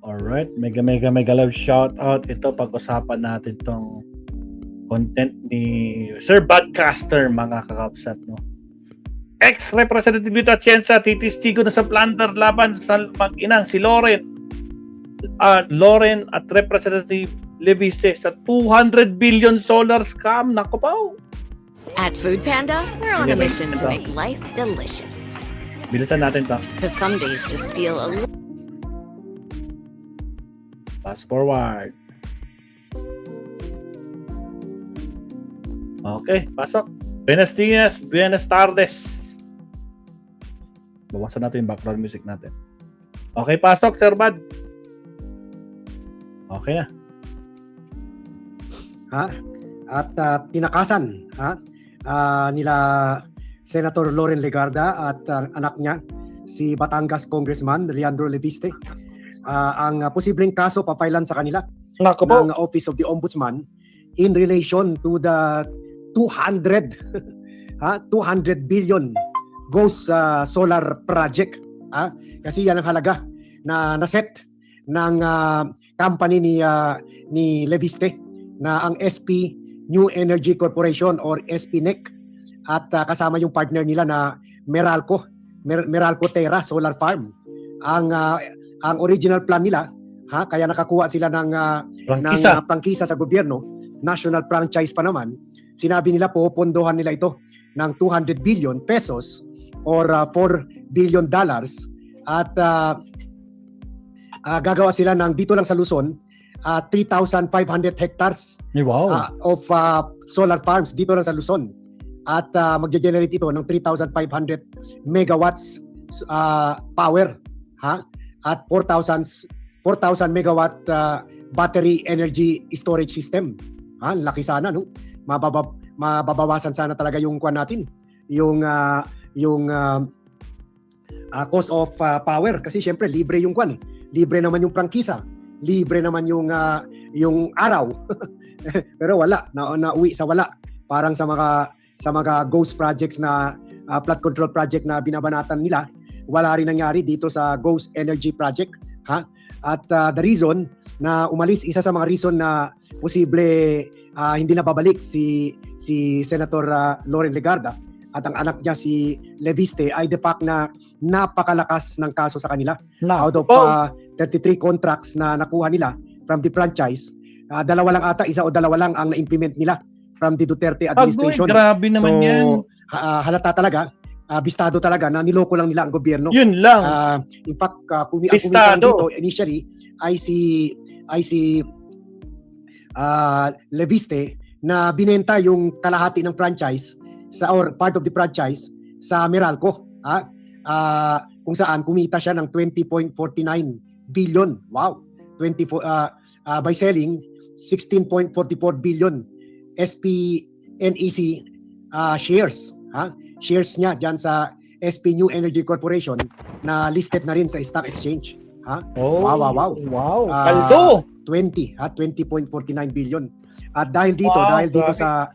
Alright, mega love shout out. Ito, pag-usapan natin tong content ni Sir Badcaster, mga kakapsat, no? Ex-Representative Vito Atienza titistigo na sa plunder laban sa mag-inang si Loren at Representative Leviste sa 200 billion solar scam. Nako pa. At Food Panda, we're on a mission to make life delicious. Bilisan natin to. Because some days just feel a little... Fast forward. Okay, pasok. Buenos dias, buenas tardes. Bawasan natin yung background music natin. Okay, pasok, Sir Bad. Okay na. At tinakasan nila Senator Loren Legarda at anak niya, si Batangas Congressman Leandro Leviste, ang posibleng kaso papailan sa kanila ng Office of the Ombudsman in relation to the 200 billion Ghost Solar Project. Kasi yan ang halaga na naset ng company ni Leviste na ang SP New Energy Corporation or SPNEC at kasama yung partner nila na Meralco Terra Solar Farm. Ang original plan nila, kaya nakakuha sila ng prangkisa sa gobyerno, national franchise pa naman. Sinabi nila pupundohan nila ito ng 200 billion pesos or $4 billion at gagawa sila ng dito lang sa Luzon 3,500 hectares of solar farms dito lang sa Luzon at magge-generate ito ng 3,500 megawatts power at 4,000 megawatt battery energy storage system. Laki sana, no? Mababawasan sana talaga yung kuan natin, yung cost of power kasi syempre libre yung kuan, libre naman yung prangkisa, libre naman yung araw. Pero wala, nauwi sa wala. Parang sa mga ghost projects na flood control project na binabanatan nila, wala rin nangyari dito sa Ghost Energy Project. At the reason na umalis, isa sa mga reason na posible hindi na babalik si Senator Loren Legarda at ang anak niya si Leviste ay the fact na napakalakas ng kaso sa kanila. Out of 33 contracts na nakuha nila from the franchise, dalawa lang ata, isa o dalawa lang ang na-implement nila from the Duterte administration. Grabe naman yan. Halata talaga, bistado talaga na niloko lang nila ang gobyerno. Yun lang. In fact, kumita dito initially ay si Leviste na binenta yung kalahati ng franchise or part of the franchise sa Meralco, kung saan kumita siya ng 20.49 billion. Wow. By selling 16.44 billion SPNEC shares. Shares niya dyan sa SP New Energy Corporation na listed na rin sa stock exchange. Wow. Kaldo. 20.49 billion. At dahil dito sa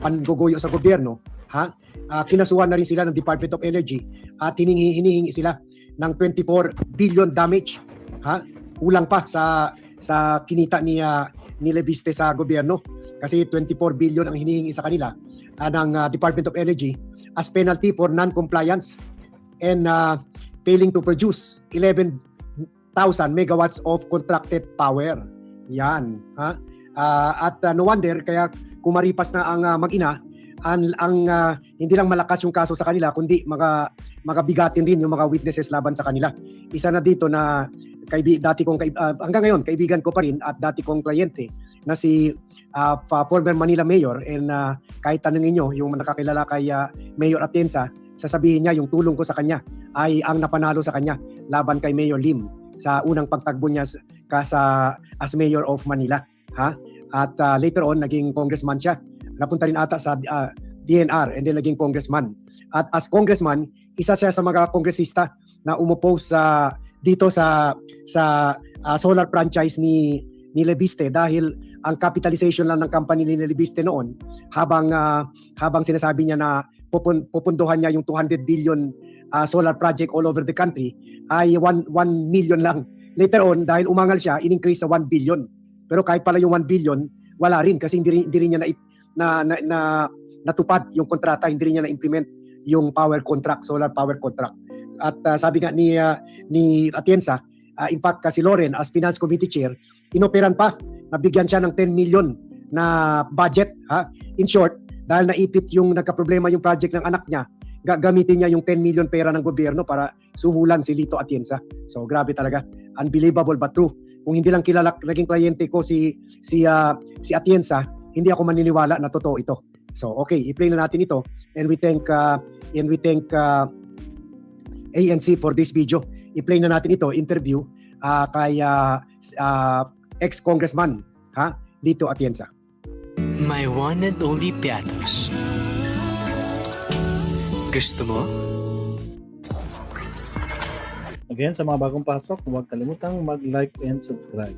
pangguguyo sa gobyerno, kinasuhan na rin sila ng Department of Energy at hinihingi sila ng 24 billion damage. Kulang pa sa kinita ni Leviste sa gobyerno kasi 24 billion ang hinihingi sa kanila ng Department of Energy as penalty for non-compliance and failing to produce 11,000 megawatts of contracted power. Yan. At no wonder kaya kumaripas na ang mag-ina ang hindi lang malakas yung kaso sa kanila kundi magabigatin rin yung mga witnesses laban sa kanila. Isa na dito na hanggang ngayon kaibigan ko pa rin at dati kong kliyente na si former Manila Mayor and kahit tanungin niyo yung nakakilala kay Mayor Atienza, sasabihin niya yung tulong ko sa kanya ay ang napanalo sa kanya laban kay Mayor Lim sa unang pagtakbo niya as Mayor of Manila. At later on naging congressman siya. Napunta rin ata sa DNR and then naging congressman. At as congressman, isa siya sa mga kongresista na umupose dito sa solar franchise ni Leviste dahil ang capitalization lang ng company ni Leviste noon habang sinasabi niya na pupunduhan niya yung 200 billion solar project all over the country ay 1 million lang later on, dahil umangal siya, in-increase sa 1 billion. Pero kahit pala yung 1 billion, wala rin kasi hindi rin niya natupad yung kontrata, hindi rin niya na-implement yung power contract, solar power contract. At sabi nga ni Atienza, in fact, si Loren as Finance Committee Chair, inoperan pa, nabigyan siya ng 10 million na budget. In short, dahil naipit yung nagka-problema yung project ng anak niya, gagamitin niya yung 10 million pera ng gobyerno para suhulan si Lito Atienza. So grabe talaga, unbelievable but true. Kung hindi lang kilala, naging kliyente ko si Atienza, hindi ako maniniwala na totoo ito. So okay, i-play na natin ito, and we thank ANC for this video. I-play na natin ito, interview kay ex-congressman Lito Atienza. My one and only Piatos. Gusto mo? Again, sa mga bagong pasok, huwag kalimutang mag-like and subscribe.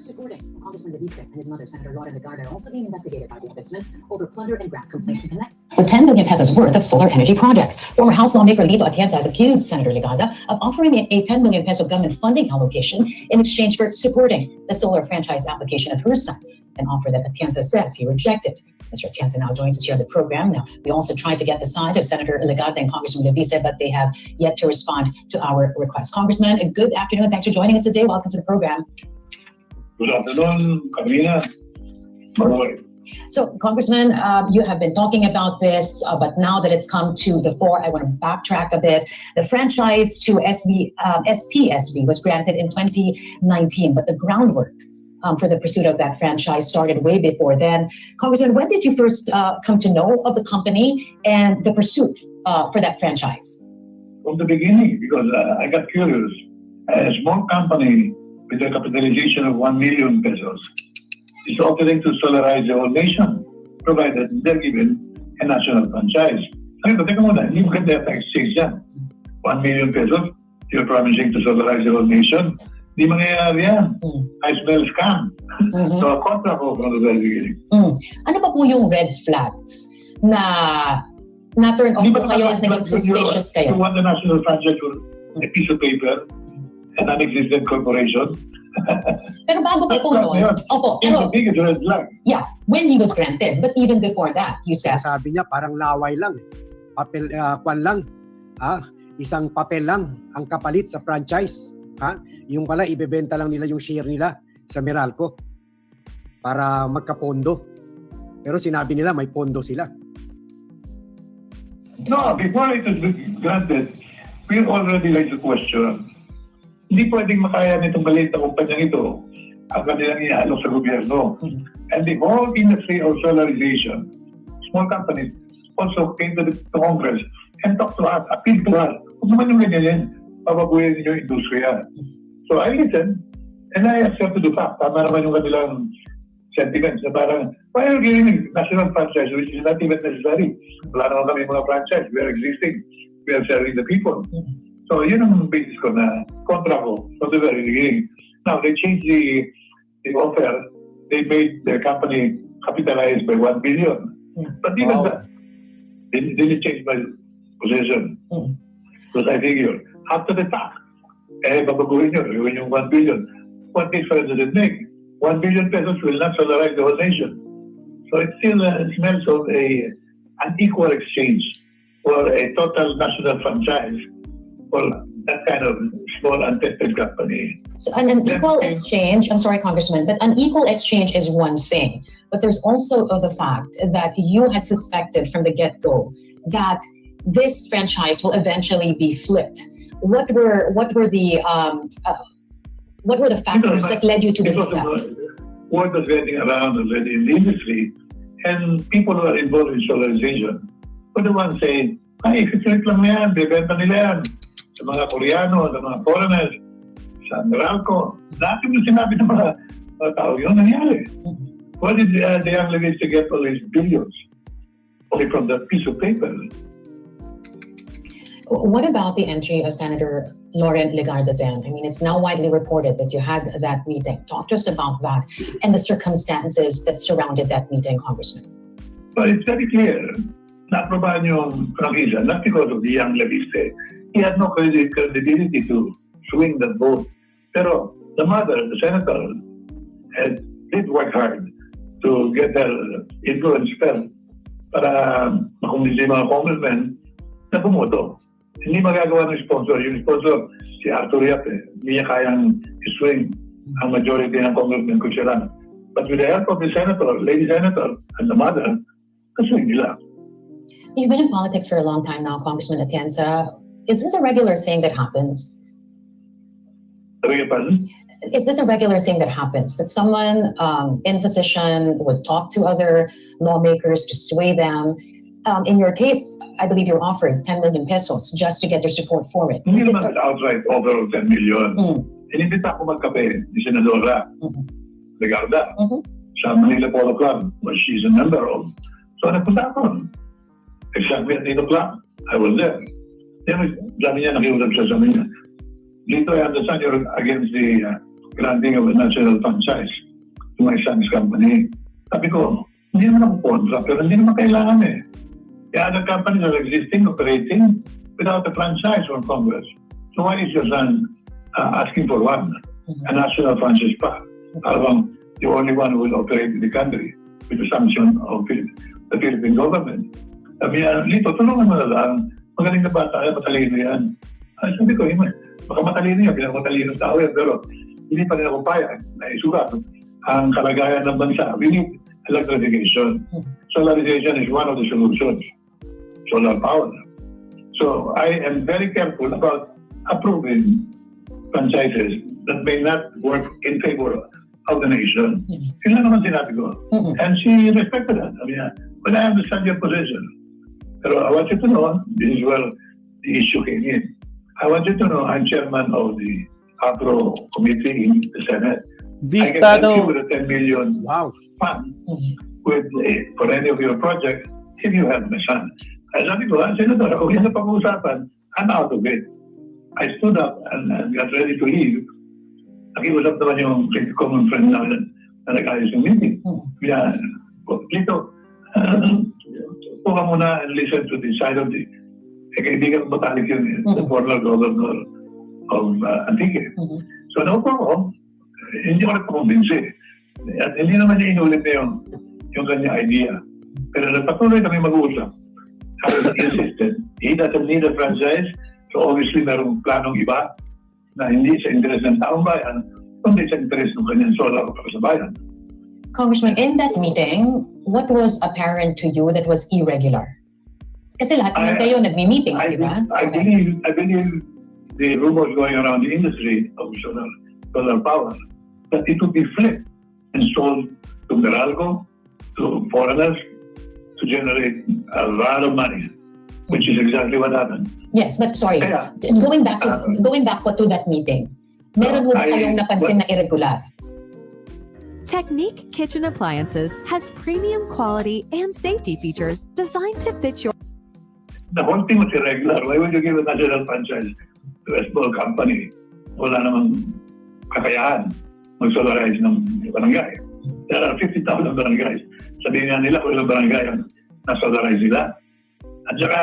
Supporting Congressman Davies and his mother, Senator Loren Legarda, are also being investigated by the Ombudsman over plunder and graft complaints with the 10 billion pesos worth of solar energy projects. Former House lawmaker Lito Atienza has accused Senator Legarda of offering a 10 million peso government funding allocation in exchange for supporting the solar franchise application of her son, an offer that Atienza says he rejected. Mr. Atienza now joins us here on the program. Now, we also tried to get the side of Senator Legarda and Congressman Davies, but they have yet to respond to our request. Congressman, good afternoon. Thanks for joining us today. Welcome to the program. Good afternoon, Karina. So, Congressman, you have been talking about this, but now that it's come to the fore, I want to backtrack a bit. The franchise to SPSB was granted in 2019, but the groundwork for the pursuit of that franchise started way before then. Congressman, when did you first come to know of the company and the pursuit for that franchise? From the beginning, because I got curious. A small company with a capitalization of 1 million pesos is offering to solarize the whole nation, provided they're given a national franchise. Sabi ko, teka muna, hindi maganda yung exchange yan. 1 million pesos, you're promising to solarize the whole nation. Hindi mangyayari yan. I smell scam. So, a contract ko from the very beginning. Ano pa po yung red flags na turn off po kayo at naging suspicious kayo? You want the national franchise for a piece of paper, an non-existent corporation. Pero bago pa po noon, opo, It's pero the biggest red flag. yeah, when he was granted, but even before that, you said, Sabi niya parang laway lang. Papel, kwan lang. Isang papel lang ang kapalit sa franchise. Yung pala, ibebenta lang nila yung share nila sa Meralco para magkapondo. Pero sinabi nila may pondo sila. No, before it was granted, we already raised the question. Hindi pwedeng makaya nitong maliit na kumpanyang ito ang kanilang iaalok sa gobyerno. And the whole industry of solarization, small companies, also came to the Congress and talked to us, appealed to us. Kung naman yung ganyan yan, pabaguhin ninyo yung industriya. So I listened and I accepted the fact. Tama naman yung kanilang sentiments na parang, why are you giving national franchise which is not even necessary? Wala naman kami mga franchise. We are existing. We are serving the people. So yun ang basis ko na kontra ko from the very beginning. Now, they changed the offer. They made their company capitalized by 1 billion. But even that, they didn't change my position. Because I figure, after the fact, babaguhin nyo, gawin yung 1 billion. What difference does it make? 1 billion pesos will not solarize the whole nation. So it still smells of an equal exchange or a total national franchise for that kind of small untested company. so an unequal exchange, I'm sorry, Congressman, but unequal exchange is one thing. But there's also the fact that you had suspected from the get-go that this franchise will eventually be flipped. What were the factors that led you to believe that? Word was getting around already in the industry, and people who are involved in solarization were the ones saying, ay, ifit lang yan, bebenta nila yan sa mga Koreano, sa mga foreigners, sa Meralco. Dati mo sinabi ng mga tao, yun nangyari. What did the young ladies to get all these billions? Only from that piece of paper. What about the entry of Senator Loren Legarda then? I mean, it's now widely reported that you had that meeting. Talk to us about that and the circumstances that surrounded that meeting, Congressman. But it's very clear. Na-aprobahan yung franchise, not because of the young Leviste. He had no credibility to swing that vote. Pero the mother, the senator, did work hard to get her influence spell para makumbinsi yung mga congressmen na bumoto. Hindi magagawa ng sponsor. Yung sponsor, si Arthur Yap, hindi niya kayang swing ang majority ng congressmen kung siya lang. But with the help of the senator, lady senator, and the mother, kaswing nila. You've been in politics for a long time now, Congressman Atienza. Is this a regular thing that happens? Sabi pa, Is this a regular thing that happens? That someone in position would talk to other lawmakers to sway them? In your case, I believe you're offered 10 million pesos just to get their support for it. hindi Is this naman outright over of 10 million. Inimbita ko magkape ni Senadora Legarda sa Manila Polo Club, which she's a member of. So nagpunta ako. Exactly at 8 o'clock, I was there. Then, sabi niya, nakiusap siya sa niya. Dito, I understand you're against the granting of a national franchise to my son's company. Sabi ko, hindi naman ako kontra, pero hindi naman kailangan eh. The other companies are existing, operating without a franchise from Congress. So why is your son asking for one? A national franchise pa. Parang the only one who will operate in the country with the sanction of the Philippine government. Sabi niya, Lito, tulungan mo na lang. Magaling na bata, matalino yan. Sabi ko, baka matalino yan, pinakamatalino tao yan, pero hindi pa rin ako payag na isugat ang kalagayan ng bansa. We need electrification. Solarization is one of the solutions. Solar power. So I am very careful about approving franchises that may not work in favor of the nation. Yun lang naman sinabi ko. And she respected that. I mean, but I understand your position. Pero I want you to know, this is where the issue came in. I want you to know, I'm chairman of the APRO committee in the Senate. This I can help you title, with a 10 million Wow. fund for any of your projects if you have my son. Ay sabi ko, Senator, kung yan na pag-uusapan, I'm out of it. I stood up and got ready to leave. Nakiusap naman yung common friend namin na nag-ayos yung meeting. Kaya, dito, puka muna and listen to the side of the kaibigan botanic yun, the former governor of Antique. So naupo ko, hindi ko nagpakumbinsi. At hindi naman niya inulit na yung kanyang idea. Pero nagpatuloy kami mag-uusap. I was insistent. He doesn't need a franchise, so obviously merong planong iba na hindi sa interes ng taong bayan, kundi sa interes ng kanyang solar para sa bayan. Congressman, in that meeting, what was apparent to you that was irregular? Kasi lahat naman kayo nagmi-meeting, di ba? I believe the rumors going around the industry of solar power that it would be flipped and sold to Meralco, to foreigners, to generate a lot of money, which is exactly what happened. Yes, but sorry, Kaya, going back to that meeting, meron mo ba kayong napansin na irregular? Technique Kitchen Appliances has premium quality and safety features designed to fit your The whole thing was irregular. Why would you give a national franchise to a small company? Wala namang kakayahan mag-solarize ng barangay. There are 50,000 barangays. Sabihin nga nila kung ilang barangay ang na-solarize nila. At saka,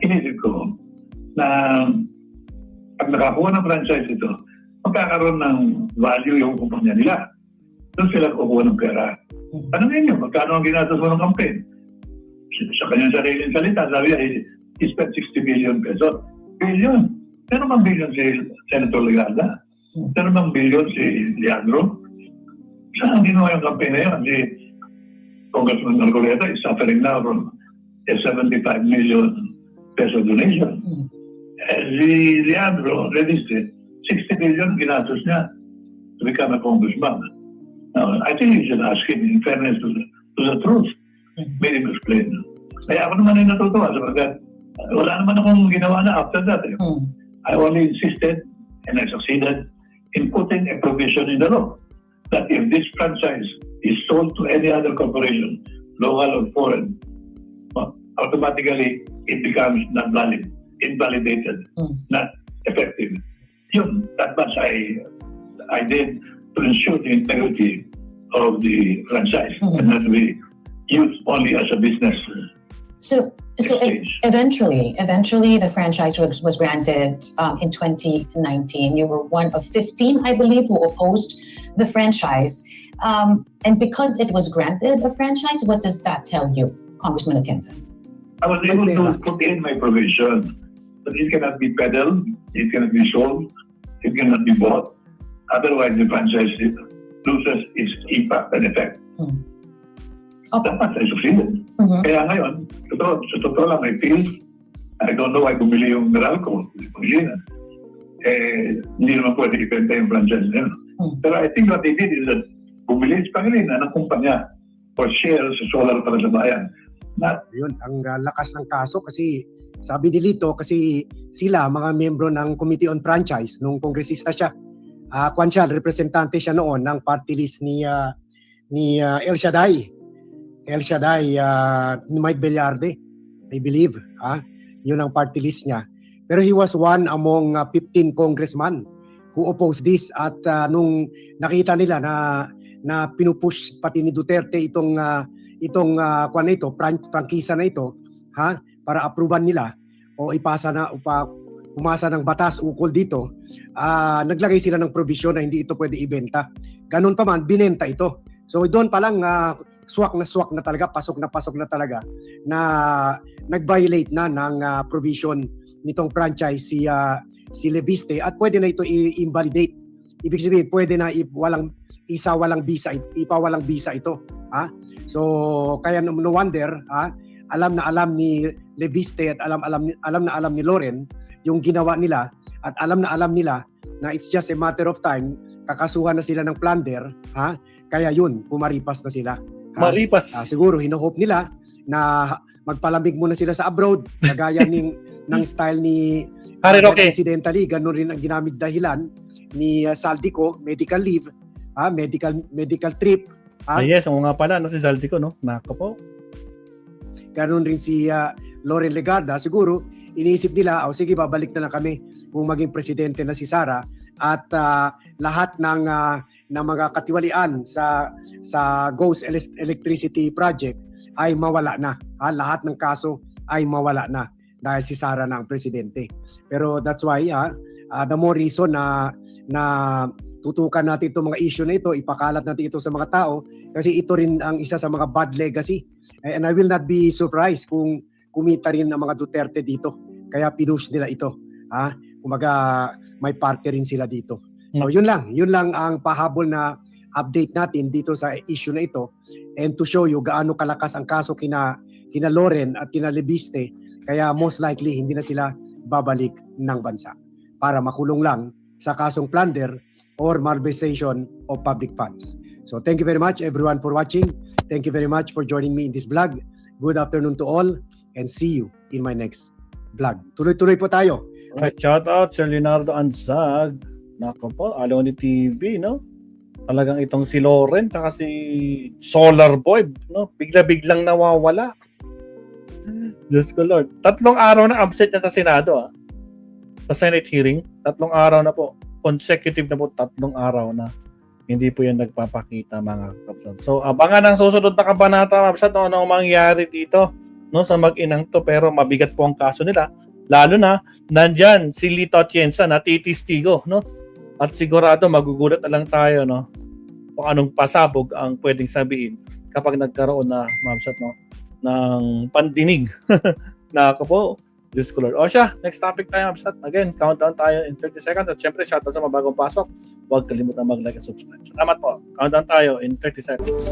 inisip ko na pag nakakuha ng franchise ito, magkakaroon ng value yung kumpanya nila. Doon sila kukuha ng pera. Tanongin nyo, magkano ang ginastos mo ng campaign? Sa kanyang sariling salita, sabi niya, he spent 60 billion pesos. Billion. Pero mang billion si Senator Legarda? Pero mang billion si Leandro? Saan ang ginawa yung campaign na yun? Si Congressman Marcoleta is suffering now from a 75 million peso donation. Si Leandro released it. 60 billion ginastos niya to become a congressman. Now, I think you should ask him, in fairness to the truth, made him explain. Kaya ako naman ay natutuwa sapagkat wala naman akong ginawa na after that. I only insisted and I succeeded in putting a provision in the law that if this franchise is sold to any other corporation, local or foreign, automatically it becomes not valid, invalidated, not effective. Yun, that much I did to ensure the integrity of the franchise and not to be used only as a business. So, So exchange. eventually, the franchise was granted in 2019. You were one of 15, I believe, who opposed the franchise. And because it was granted a franchise, what does that tell you, Congressman Atienza? I was able to put in my provision that it cannot be peddled, it cannot be sold, it cannot be bought. Otherwise, the franchise loses its impact and effect. Okay. Dapat I succeeded. Mhm. Kaya ngayon, sa totoo lang, I feel, I don't know why bumili yung Meralco, bumili na. Hindi naman pwede ipenta yung franchise na yun. Pero I think what they did is that bumili sa Pangilinan ng kumpanya for shares sa solar para sa bayan. Yun, ang lakas ng kaso kasi sabi ni Lito kasi sila, mga miyembro ng Committee on Franchise, nung kongresista siya, kwan siya, representante siya noon ng party list ni El Shaddai, ni Mike Bellarde, I believe. Yun ang party list niya. Pero he was one among 15 congressmen who opposed this at nung nakita nila na pinupush pati ni Duterte itong kwan na ito, prangkisa na ito, para approvean nila o umasa ng batas ukol dito, naglagay sila ng provision na hindi ito pwede ibenta. Ganun pa man, binenta ito. So doon pa lang swak na talaga, pasok na talaga na nag-violate na ng provision nitong franchise si Leviste at pwede na ito i-invalidate. Ibig sabihin, pwede na ipawalang visa ito. So kaya no wonder, alam na alam ni Leviste at alam ni Loren yung ginawa nila at alam na alam nila na it's just a matter of time, kakasuhan na sila ng plunder, kaya yun, pumaripas na sila. Maripas. Siguro hino-hope nila na magpalamig muna sila sa abroad, kagaya ng style ni Harry Roque. Incidentally, ganun rin ang ginamit dahilan ni Saldico, medical leave, medical trip. Yes, oo nga pala, si Zaldico, no? Nako po. Ganun rin si Loren Legarda. Siguro, iniisip nila, sige, babalik na lang kami kung maging presidente na si Sara at lahat ng mga katiwalian sa Ghost Electricity Project ay mawala na. Lahat ng kaso ay mawala na dahil si Sara na ang presidente. Pero that's why the more reason na tutukan natin itong mga issue na ito, ipakalat natin ito sa mga tao kasi ito rin ang isa sa mga bad legacy. And I will not be surprised kung kumita rin ang mga Duterte dito. Kaya pinush nila ito. Kumaga may party rin sila dito. So yun lang ang pahabol na update natin dito sa issue na ito and to show you gaano kalakas ang kaso kina Loren at kina Leviste, kaya most likely hindi na sila babalik ng bansa para makulong lang sa kasong plunder or malversation of public funds. So thank you very much everyone for watching. Thank you very much for joining me in this vlog. Good afternoon to all and see you in my next vlog. Tuloy-tuloy po tayo. Right, shout out Sir Leonardo Anzag. Nako po, Aloni TV, no? Talagang itong si Loren at si Solar Boy, no? Bigla-biglang nawawala. Diyos ko Lord. 3 araw na absent niya sa Senado, sa Senate hearing. 3 araw na po. Consecutive na po, 3 araw na. Hindi po yan nagpapakita, mga kapatid. So, abangan ang susunod na kabanata, mga kapatid, ano ang mangyari dito, no, sa mag-inang to. Pero mabigat po ang kaso nila. Lalo na, nandyan si Lito Atienza na titistigo, no? At sigurado magugulat na lang tayo, no, kung anong pasabog ang pwedeng sabihin kapag nagkaroon na, mabsat, no, ng pandinig na ako po, Diyos ko Lord. O siya, next topic tayo, mabsat. Again, countdown tayo in 30 seconds. At syempre, shoutout sa mga bagong pasok. Huwag kalimutan mag-like and subscribe. Salamat po. Countdown tayo in 30 seconds.